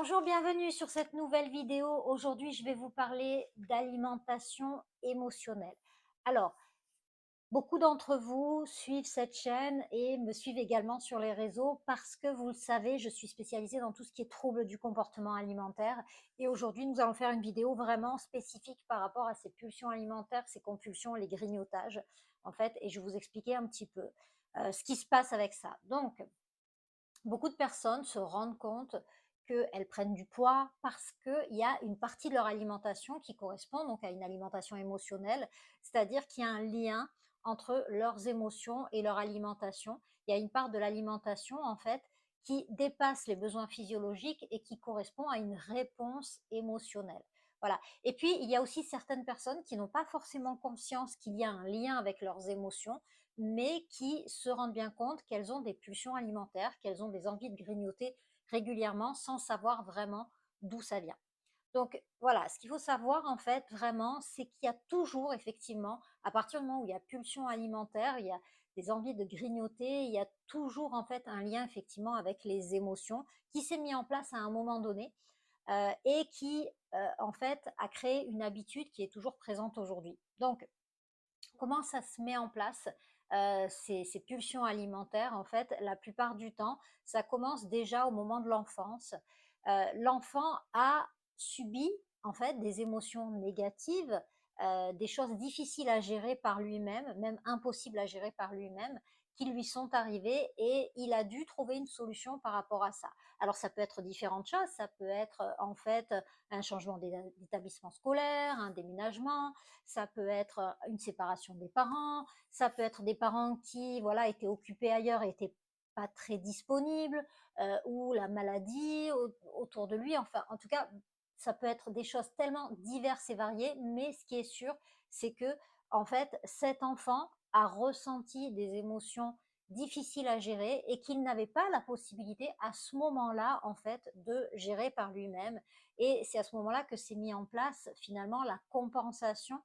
Bonjour, bienvenue sur cette nouvelle vidéo. Aujourd'hui, je vais vous parler d'alimentation émotionnelle. Alors, beaucoup d'entre vous suivent cette chaîne et me suivent également sur les réseaux parce que vous le savez, je suis spécialisée dans tout ce qui est troubles du comportement alimentaire. Et aujourd'hui, nous allons faire une vidéo vraiment spécifique par rapport à ces pulsions alimentaires, ces compulsions, les grignotages, en fait, et je vais vous expliquer un petit peu ce qui se passe avec ça. Donc, beaucoup de personnes se rendent compte qu'elles prennent du poids parce qu'il y a une partie de leur alimentation qui correspond donc à une alimentation émotionnelle, c'est-à-dire qu'il y a un lien entre leurs émotions et leur alimentation. Il y a une part de l'alimentation en fait qui dépasse les besoins physiologiques et qui correspond à une réponse émotionnelle. Voilà. Et puis, il y a aussi certaines personnes qui n'ont pas forcément conscience qu'il y a un lien avec leurs émotions, mais qui se rendent bien compte qu'elles ont des pulsions alimentaires, qu'elles ont des envies de grignoter régulièrement sans savoir vraiment d'où ça vient. Donc voilà, ce qu'il faut savoir en fait vraiment, c'est qu'il y a toujours effectivement, à partir du moment où il y a pulsion alimentaire, il y a des envies de grignoter, il y a toujours en fait un lien effectivement avec les émotions qui s'est mis en place à un moment donné et qui en fait a créé une habitude qui est toujours présente aujourd'hui. Donc comment ça se met en place ces pulsions alimentaires, en fait, la plupart du temps, ça commence déjà au moment de l'enfance. L'enfant a subi, en fait, des émotions négatives, des choses difficiles à gérer par lui-même, même impossibles à gérer par lui-même, qui lui sont arrivées et il a dû trouver une solution par rapport à ça. Alors ça peut être différentes choses, ça peut être en fait un changement d'établissement scolaire, un déménagement, ça peut être une séparation des parents, ça peut être des parents qui voilà étaient occupés ailleurs et étaient pas très disponibles, ou la maladie autour de lui. Enfin, en tout cas, ça peut être des choses tellement diverses et variées, mais ce qui est sûr, c'est que en fait, cet enfant a ressenti des émotions difficiles à gérer et qu'il n'avait pas la possibilité à ce moment-là, en fait, de gérer par lui-même. Et c'est à ce moment-là que s'est mis en place finalement la compensation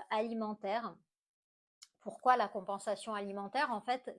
alimentaire. Pourquoi la compensation alimentaire? En fait,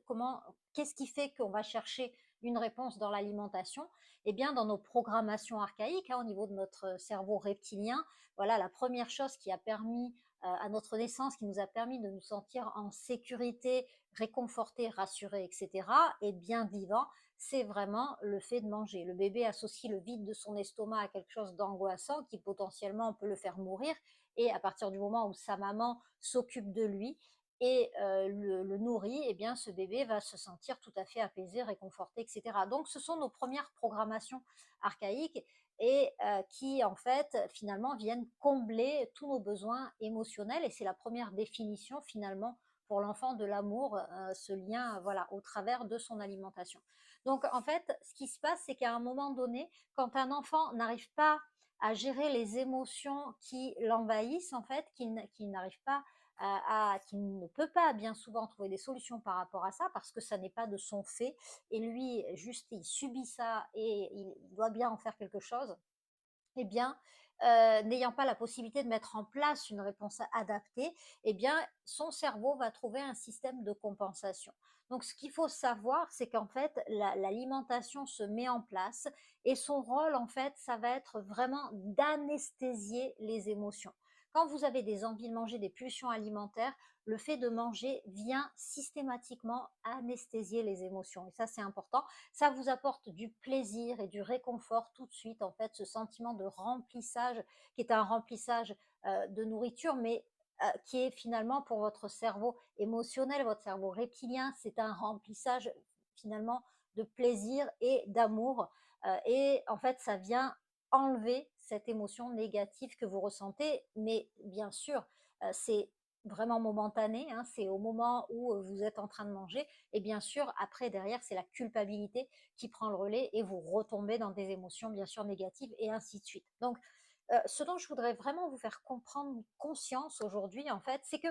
qu'est-ce qui fait qu'on va chercher une réponse dans l'alimentation? Eh bien, dans nos programmations archaïques, hein, au niveau de notre cerveau reptilien, voilà, la première chose qui a permis à notre naissance, qui nous a permis de nous sentir en sécurité, réconfortés, rassurés, etc., et bien vivants, c'est vraiment le fait de manger. Le bébé associe le vide de son estomac à quelque chose d'angoissant qui potentiellement peut le faire mourir. Et à partir du moment où sa maman s'occupe de lui, et le nourrit, eh bien ce bébé va se sentir tout à fait apaisé, réconforté, etc. Donc ce sont nos premières programmations archaïques et qui en fait finalement viennent combler tous nos besoins émotionnels et c'est la première définition finalement pour l'enfant de l'amour, ce lien voilà au travers de son alimentation. Donc en fait, ce qui se passe, c'est qu'à un moment donné, quand un enfant n'arrive pas à gérer les émotions qui l'envahissent, en fait, qui n'arrive pas qui ne peut pas bien souvent trouver des solutions par rapport à ça parce que ça n'est pas de son fait et lui juste il subit ça et il doit bien en faire quelque chose, eh bien, n'ayant pas la possibilité de mettre en place une réponse adaptée, eh bien, son cerveau va trouver un système de compensation. Donc, ce qu'il faut savoir, c'est qu'en fait, l'alimentation se met en place et son rôle, en fait, ça va être vraiment d'anesthésier les émotions. Quand vous avez des envies de manger, des pulsions alimentaires, le fait de manger vient systématiquement anesthésier les émotions. Et ça, c'est important. Ça vous apporte du plaisir et du réconfort tout de suite, en fait, ce sentiment de remplissage qui est un remplissage de nourriture, mais qui est finalement pour votre cerveau émotionnel, votre cerveau reptilien, c'est un remplissage finalement de plaisir et d'amour. Et en fait, ça vient enlever cette émotion négative que vous ressentez, mais bien sûr, c'est vraiment momentané, hein, c'est au moment où vous êtes en train de manger, et bien sûr, après, derrière, c'est la culpabilité qui prend le relais et vous retombez dans des émotions, bien sûr, négatives et ainsi de suite. Donc, ce dont je voudrais vraiment vous faire comprendre conscience aujourd'hui, en fait, c'est que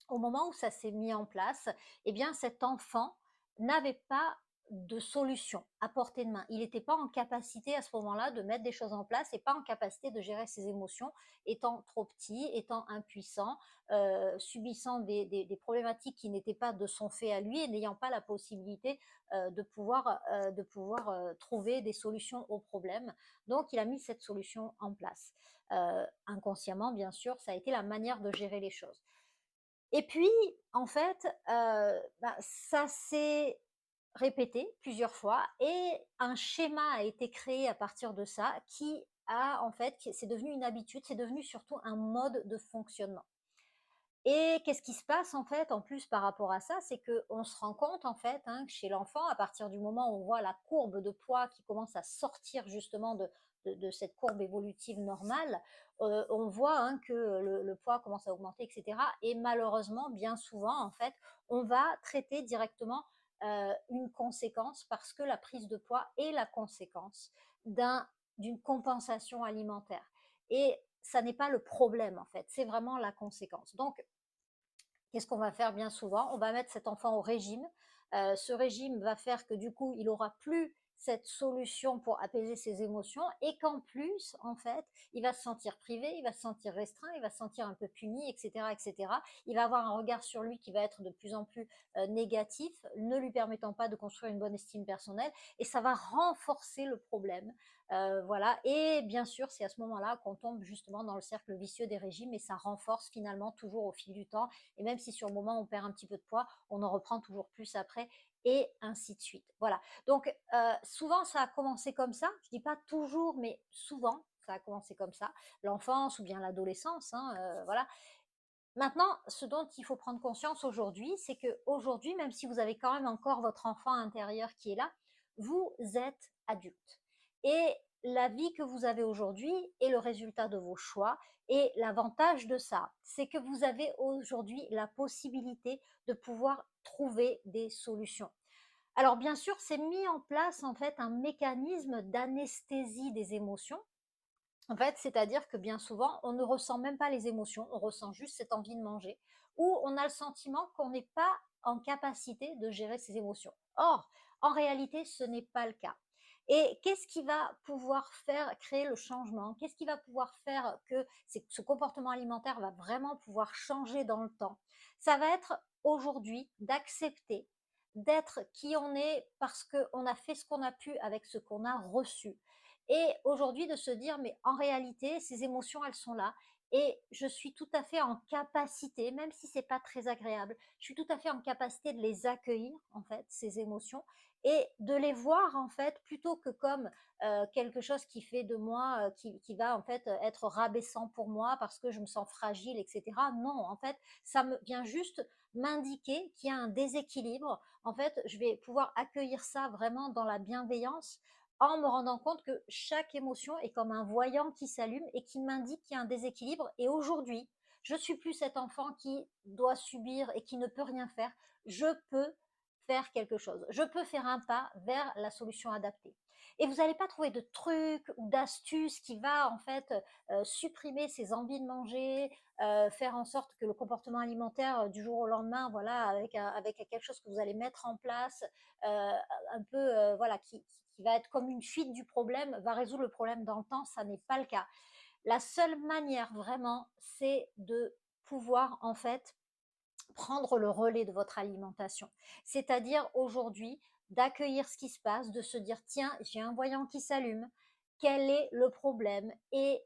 au moment où ça s'est mis en place, eh bien, cet enfant n'avait pas de solution à portée de main. Il n'était pas en capacité à ce moment-là de mettre des choses en place et pas en capacité de gérer ses émotions, étant trop petit, étant impuissant, subissant des problématiques qui n'étaient pas de son fait à lui et n'ayant pas la possibilité de pouvoir trouver des solutions aux problèmes. Donc il a mis cette solution en place. Inconsciemment, bien sûr, ça a été la manière de gérer les choses. Et puis, en fait, ça s'est répété plusieurs fois et un schéma a été créé à partir de ça qui a en fait c'est devenu une habitude, c'est devenu surtout un mode de fonctionnement. Et qu'est-ce qui se passe en fait en plus par rapport à ça? C'est qu'on se rend compte en fait, hein, que chez l'enfant, à partir du moment où on voit la courbe de poids qui commence à sortir justement de cette courbe évolutive normale, on voit, hein, que le poids commence à augmenter et cetera et malheureusement, bien souvent en fait, on va traiter directement, une conséquence parce que la prise de poids est la conséquence d'une compensation alimentaire et ça n'est pas le problème en fait, c'est vraiment la conséquence. Donc qu'est-ce qu'on va faire bien souvent? On va mettre cet enfant au régime. Ce régime va faire que du coup, il aura plus cette solution pour apaiser ses émotions et qu'en plus, en fait, il va se sentir privé, il va se sentir restreint, il va se sentir un peu puni, etc., etc. Il va avoir un regard sur lui qui va être de plus en plus négatif, ne lui permettant pas de construire une bonne estime personnelle et ça va renforcer le problème. Voilà. Et bien sûr, c'est à ce moment-là qu'on tombe justement dans le cercle vicieux des régimes et ça renforce finalement toujours au fil du temps et même si sur le moment on perd un petit peu de poids, on en reprend toujours plus après et ainsi de suite. Voilà. Donc souvent ça a commencé comme ça. Je dis pas toujours, mais souvent ça a commencé comme ça. L'enfance ou bien l'adolescence, hein, voilà. Maintenant, ce dont il faut prendre conscience aujourd'hui, c'est que aujourd'hui, même si vous avez quand même encore votre enfant intérieur qui est là, vous êtes adulte. Et la vie que vous avez aujourd'hui est le résultat de vos choix. Et l'avantage de ça, c'est que vous avez aujourd'hui la possibilité de pouvoir trouver des solutions. Alors bien sûr, c'est mis en place en fait un mécanisme d'anesthésie des émotions en fait, c'est-à-dire que bien souvent, on ne ressent même pas les émotions, on ressent juste cette envie de manger, ou on a le sentiment qu'on n'est pas en capacité de gérer ses émotions. Or, en réalité, ce n'est pas le cas. Et qu'est-ce qui va pouvoir faire créer le changement? Qu'est-ce qui va pouvoir faire que ce comportement alimentaire va vraiment pouvoir changer dans le temps? Ça va être aujourd'hui d'accepter d'être qui on est parce qu'on a fait ce qu'on a pu avec ce qu'on a reçu. Et aujourd'hui, de se dire, mais en réalité, ces émotions, elles sont là. Et je suis tout à fait en capacité, même si c'est pas très agréable, je suis tout à fait en capacité de les accueillir, en fait, ces émotions, et de les voir, en fait, plutôt que comme quelque chose qui fait de moi, qui va, en fait, être rabaissant pour moi parce que je me sens fragile, etc. Non, en fait, ça me vient juste m'indiquer qu'il y a un déséquilibre. En fait, je vais pouvoir accueillir ça vraiment dans la bienveillance en me rendant compte que chaque émotion est comme un voyant qui s'allume et qui m'indique qu'il y a un déséquilibre. Et aujourd'hui, je suis plus cet enfant qui doit subir et qui ne peut rien faire. Je peux faire quelque chose. Je peux faire un pas vers la solution adaptée. Et vous n'allez pas trouver de trucs ou d'astuces qui va en fait supprimer ces envies de manger, faire en sorte que le comportement alimentaire du jour au lendemain, voilà, avec quelque chose que vous allez mettre en place, un peu, voilà, qui va être comme une fuite du problème, va résoudre le problème dans le temps, ça n'est pas le cas. La seule manière vraiment, c'est de pouvoir en fait prendre le relais de votre alimentation. C'est-à-dire aujourd'hui d'accueillir ce qui se passe, de se dire tiens, j'ai un voyant qui s'allume, quel est le problème? Et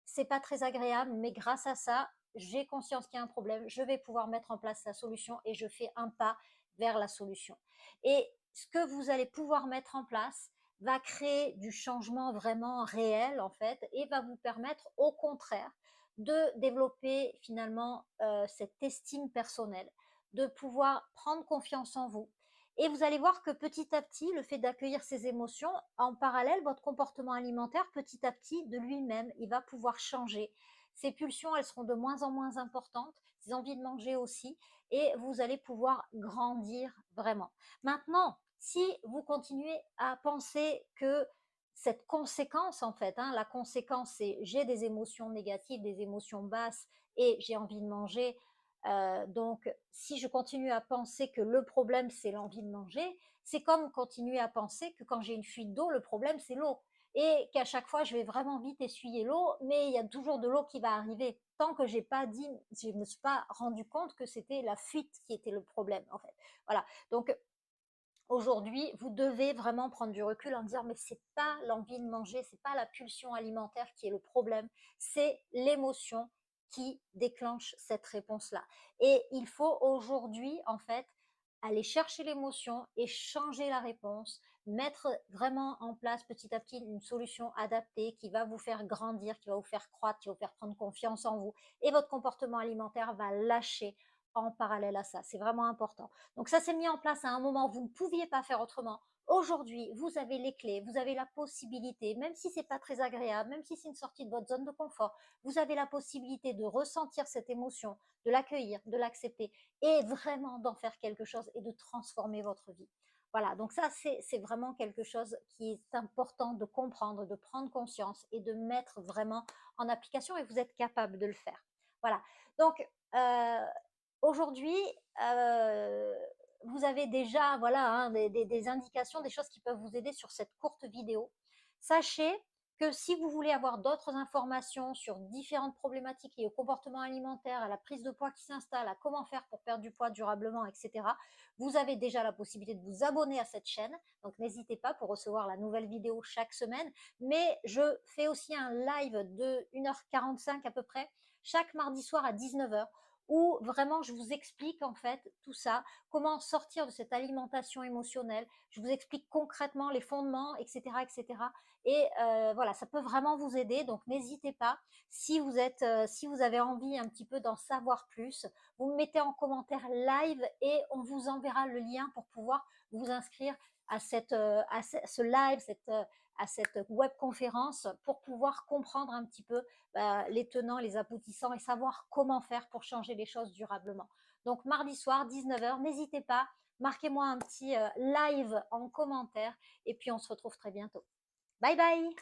c'est pas très agréable, mais grâce à ça, j'ai conscience qu'il y a un problème, je vais pouvoir mettre en place la solution et je fais un pas vers la solution. Et ce que vous allez pouvoir mettre en place va créer du changement vraiment réel en fait et va vous permettre au contraire de développer finalement cette estime personnelle, de pouvoir prendre confiance en vous. Et vous allez voir que petit à petit, le fait d'accueillir ces émotions, en parallèle, votre comportement alimentaire, petit à petit, de lui-même, il va pouvoir changer. Ces pulsions, elles seront de moins en moins importantes, ces envies de manger aussi, et vous allez pouvoir grandir vraiment. Maintenant, si vous continuez à penser que cette conséquence en fait, hein, la conséquence c'est j'ai des émotions négatives, des émotions basses et j'ai envie de manger, Donc, si je continue à penser que le problème, c'est l'envie de manger, c'est comme continuer à penser que quand j'ai une fuite d'eau, le problème, c'est l'eau. Et qu'à chaque fois, je vais vraiment vite essuyer l'eau, mais il y a toujours de l'eau qui va arriver. Tant que j'ai pas dit, je ne me suis pas rendu compte que c'était la fuite qui était le problème, en fait. Voilà. Donc, aujourd'hui, vous devez vraiment prendre du recul en dire mais c'est pas l'envie de manger, c'est pas la pulsion alimentaire qui est le problème, c'est l'émotion qui déclenche cette réponse-là. Et il faut aujourd'hui, en fait, aller chercher l'émotion et changer la réponse, mettre vraiment en place petit à petit une solution adaptée qui va vous faire grandir, qui va vous faire croître, qui va vous faire prendre confiance en vous. Et votre comportement alimentaire va lâcher en parallèle à ça. C'est vraiment important. Donc ça s'est mis en place à un moment où vous ne pouviez pas faire autrement. Aujourd'hui, vous avez les clés, vous avez la possibilité, même si c'est pas très agréable, même si c'est une sortie de votre zone de confort, vous avez la possibilité de ressentir cette émotion, de l'accueillir, de l'accepter et vraiment d'en faire quelque chose et de transformer votre vie. Voilà, donc ça, c'est vraiment quelque chose qui est important de comprendre, de prendre conscience et de mettre vraiment en application et vous êtes capable de le faire. Voilà, donc aujourd'hui, heu, vous avez déjà voilà, hein, des indications, des choses qui peuvent vous aider sur cette courte vidéo. Sachez que si vous voulez avoir d'autres informations sur différentes problématiques liées au comportement alimentaire, à la prise de poids qui s'installe, à comment faire pour perdre du poids durablement, et cetera, vous avez déjà la possibilité de vous abonner à cette chaîne. Donc n'hésitez pas pour recevoir la nouvelle vidéo chaque semaine. Mais je fais aussi un live de 1h45 à peu près, chaque mardi soir à 19h où vraiment je vous explique en fait tout ça, comment sortir de cette alimentation émotionnelle. Je vous explique concrètement les fondements, etc., etc. Et voilà, ça peut vraiment vous aider. Donc n'hésitez pas. Si vous êtes, si vous avez envie un petit peu d'en savoir plus, vous me mettez en commentaire live et on vous enverra le lien pour pouvoir vous inscrire à ce live, à cette webconférence pour pouvoir comprendre un petit peu les tenants, les aboutissants et savoir comment faire pour changer les choses durablement. Donc mardi soir, 19h, n'hésitez pas, marquez-moi un petit live en commentaire et puis on se retrouve très bientôt. Bye bye!